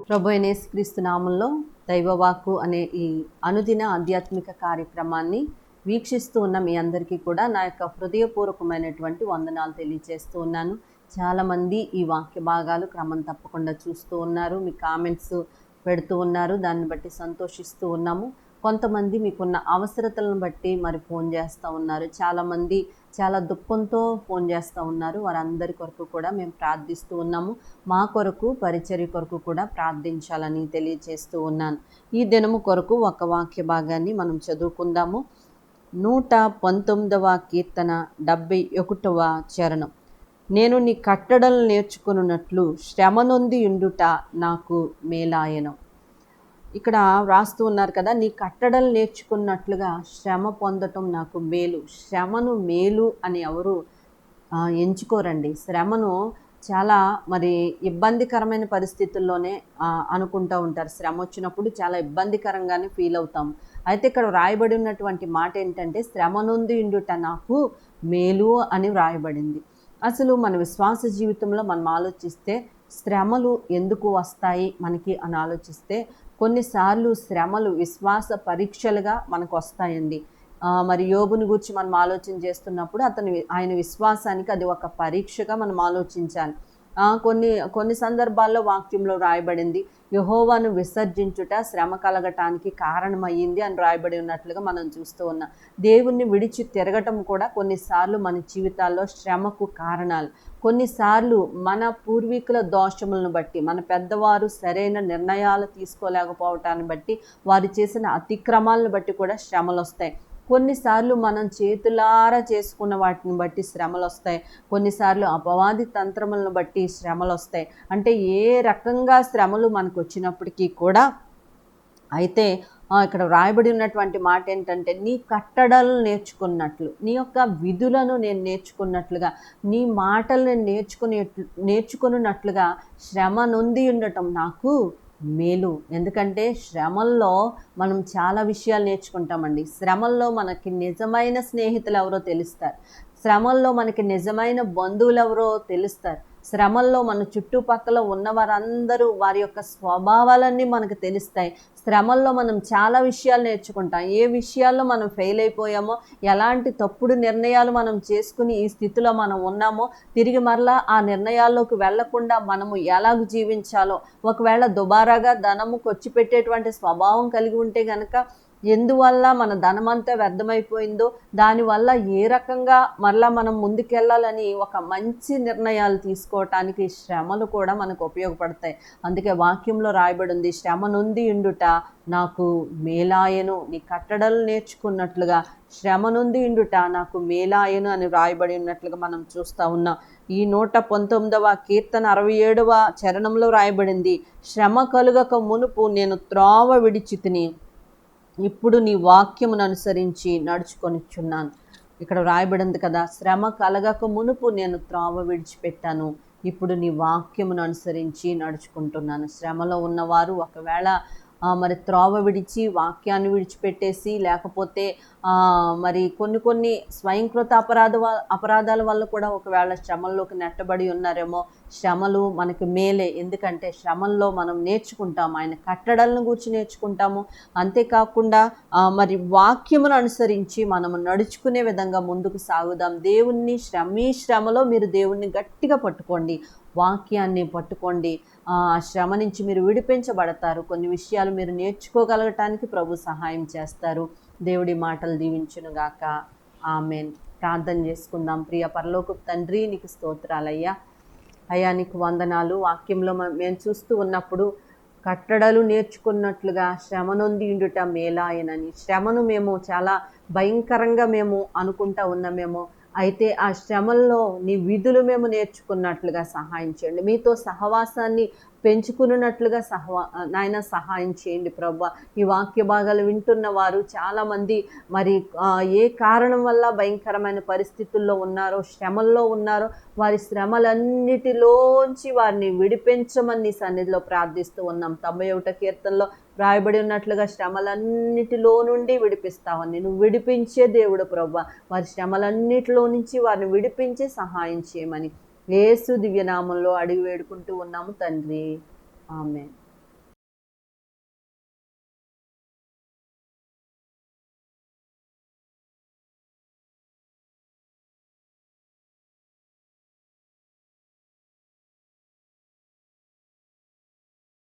ప్రభు అయిన యేసుక్రీస్తు నామంలో దైవవాక్కు అనే ఈ అనుదిన ఆధ్యాత్మిక కార్యక్రమాన్ని వీక్షిస్తూ ఉన్న మీ అందరికీ కూడా నా యొక్క హృదయపూర్వకమైనటువంటి వందనాలు తెలియజేస్తూ ఉన్నాను. చాలామంది ఈ వాక్య భాగాలు క్రమం తప్పకుండా చూస్తూ ఉన్నారు, మీ కామెంట్స్ పెడుతూ ఉన్నారు, దాన్ని బట్టి సంతోషిస్తూ ఉన్నాము. కొంతమంది మీకున్న అవసరతలను బట్టి మరి ఫోన్ చేస్తూ ఉన్నారు, చాలామంది చాలా దుఃఖంతో ఫోన్ చేస్తూ ఉన్నారు. వారందరి కొరకు కూడా మేము ప్రార్థిస్తూ ఉన్నాము. మా కొరకు పరిచర్య కొరకు కూడా ప్రార్థించాలని తెలియజేస్తూ ఉన్నాను. ఈ దినము కొరకు ఒక వాక్య భాగాన్ని మనం చదువుకుందాము. 119వ కీర్తన 71వ చరణం. నేను నీ కట్టడలు నేర్చుకున్నట్లు శ్రమ నొంది ఉండుట నాకు మేలాయను. ఇక్కడ వ్రాస్తూ ఉన్నారు కదా, నీ కట్టడలు నేర్చుకున్నట్లుగా శ్రమ పొందటం నాకు మేలు. శ్రమను మేలు అని ఎవరు ఎంచుకోరండి. శ్రమను చాలా మరి ఇబ్బందికరమైన పరిస్థితుల్లోనే అనుకుంటూ ఉంటారు. శ్రమ వచ్చినప్పుడు చాలా ఇబ్బందికరంగానే ఫీల్ అవుతాం. అయితే ఇక్కడ వ్రాయబడి ఉన్నటువంటి మాట ఏంటంటే, శ్రమ నొంది ఉండుట నాకు మేలు అని వ్రాయబడింది. అసలు మన విశ్వాస జీవితంలో మనం ఆలోచిస్తే శ్రమలు ఎందుకు వస్తాయి మనకి అని ఆలోచిస్తే, కొన్నిసార్లు శ్రమలు విశ్వాస పరీక్షలుగా మనకు వస్తాయండి. మరి యోబుని గురించి మనం ఆలోచన చేస్తున్నప్పుడు ఆయన విశ్వాసానికి అది ఒక పరీక్షగా మనం ఆలోచించాలి. కొన్ని సందర్భాల్లో వాక్యంలో రాయబడింది, యెహోవాను విసర్జించుట శ్రమ కలగటానికి కారణమయ్యింది అని రాయబడి ఉన్నట్లుగా మనం చూస్తూ ఉన్నాం. దేవుణ్ణి విడిచి తిరగటం కూడా కొన్నిసార్లు మన జీవితాల్లో శ్రమకు కారణాలు. కొన్నిసార్లు మన పూర్వీకుల దోషములను బట్టి, మన పెద్దవారు సరైన నిర్ణయాలు తీసుకోలేకపోవటాన్ని బట్టి, వారు చేసిన అతిక్రమాలను బట్టి కూడా శ్రమలు వస్తాయి. కొన్నిసార్లు మనం చేతులారా చేసుకున్న వాటిని బట్టి శ్రమలు వస్తాయి. కొన్నిసార్లు అపవాది తంత్రములను బట్టి శ్రమలు వస్తాయి. అంటే ఏ రకంగా శ్రమలు మనకు వచ్చినప్పటికీ కూడా, అయితే ఇక్కడ వ్రాయబడి ఉన్నటువంటి మాట ఏంటంటే, నీ కట్టడలను నేర్చుకున్నట్లు, నీ యొక్క విధులను నేను నేర్చుకున్నట్లుగా, నీ మాటలను నేర్చుకున్నట్లుగా శ్రమ నొంది ఉండటం నాకు మేలు. ఎందుకంటే శ్రమల్లో మనం చాలా విషయాలు నేర్చుకుంటామండి. శ్రమల్లో మనకి నిజమైన స్నేహితులు ఎవరో తెలుస్తారు. శ్రమల్లో మనకి నిజమైన బంధువులు ఎవరో తెలుస్తారు. శ్రమల్లో మన చుట్టుపక్కల ఉన్న వారందరూ, వారి యొక్క స్వభావాలన్నీ మనకు తెలుస్తాయి. శ్రమల్లో మనం చాలా విషయాలు నేర్చుకుంటాం. ఏ విషయాల్లో మనం ఫెయిల్ అయిపోయామో, ఎలాంటి తప్పుడు నిర్ణయాలు మనం చేసుకుని ఈ స్థితిలో మనం ఉన్నామో, తిరిగి మరలా ఆ నిర్ణయాల్లోకి వెళ్లకుండా మనము ఎలాగ జీవించాలో, ఒకవేళ దుబారాగా ధనము ఖర్చు పెట్టేటువంటి స్వభావం కలిగి ఉంటే గనక ఎందువల్ల మన ధనమంతా వ్యర్థమైపోయిందో, దానివల్ల ఏ రకంగా మరలా మనం ముందుకెళ్ళాలని ఒక మంచి నిర్ణయాలు తీసుకోవటానికి శ్రమలు కూడా మనకు ఉపయోగపడతాయి. అందుకే వాక్యంలో రాయబడింది, శ్రమ నొంది ఉండుట నాకు మేలాయను. నీ కట్టడలు నేర్చుకున్నట్లుగా శ్రమ నొంది ఉండుట నాకు మేలాయను అని రాయబడి ఉన్నట్లుగా మనం చూస్తూ ఉన్నాం. ఈ 119వ కీర్తన 67వ చరణంలో రాయబడింది, శ్రమ కలుగక మునుపు నేను త్రోవ విడిచితిని, ఇప్పుడు నీ వాక్యమును అనుసరించి నడుచుకొనిచున్నాను. ఇక్కడ రాయబడింది కదా, శ్రమ కలగక మునుపు నేను త్రోవ విడిచిపెట్టాను, ఇప్పుడు నీ వాక్యమును అనుసరించి నడుచుకుంటున్నాను. శ్రమలో ఉన్నవారు ఒకవేళ మరి త్రోవ విడిచి వాక్యాన్ని విడిచిపెట్టేసి, లేకపోతే మరి కొన్ని స్వయంకృత అపరాధాల వల్ల కూడా ఒకవేళ శ్రమల్లోకి నెట్టబడి ఉన్నారేమో. శ్రమలు మనకి మేలే. ఎందుకంటే శ్రమల్లో మనం నేర్చుకుంటాం, ఆయన కట్టడలను గురించి నేర్చుకుంటాము. అంతేకాకుండా మరి వాక్యమును అనుసరించి మనము నడుచుకునే విధంగా ముందుకు సాగుదాం. దేవుణ్ణి శ్రమలో మీరు దేవుణ్ణి గట్టిగా పట్టుకోండి, వాక్యాన్ని పట్టుకోండి. ఆ శ్రమ నుంచి మీరు విడిపించబడతారు. కొన్ని విషయాలు మీరు నేర్చుకోగలగటానికి ప్రభు సహాయం చేస్తారు. దేవుడి మాటలు దీవించునుగాక. ఆమెన్. ప్రార్థన చేసుకుందాం. ప్రియ పరలోకపు తండ్రి, నీకు స్తోత్రాలయ్యా. అయ్యా, నీకు వందనాలు. వాక్యంలో మేము చూస్తూ ఉన్నప్పుడు కట్టడలు నేర్చుకున్నట్లుగా శ్రమ నొంది ఉండుట మేలాయనని, శ్రమను మేము చాలా భయంకరంగా మేము అనుకుంటా ఉన్నామేమో. అయితే ఆ శ్రమల్లో నీ విధులు మేము నేర్చుకున్నట్లుగా సహాయం చేయండి. మీతో సహవాసాన్ని పెంచుకున్నట్లుగా నాయన సహాయం చేయండి ప్రభా. ఈ వాక్య భాగాలు వింటున్న వారు చాలామంది మరి ఏ కారణం వల్ల భయంకరమైన పరిస్థితుల్లో ఉన్నారో, శ్రమల్లో ఉన్నారో, వారి శ్రమలన్నిటిలోంచి వారిని విడిపించమని నీ సన్నిధిలో ప్రార్థిస్తూ ఉన్నాం. 91వ కీర్తనలో రాయబడి ఉన్నట్లుగా శ్రమలన్నిటిలో నుండి విడిపిస్తావని, నువ్వు విడిపించే దేవుడు ప్రభా. వారి శ్రమలన్నిటిలో నుంచి వారిని విడిపించి సహాయం చేయమని యేసు దివ్యనామంలో అడిగి వేడుకుంటూ ఉన్నాము తండ్రి. ఆమేన్.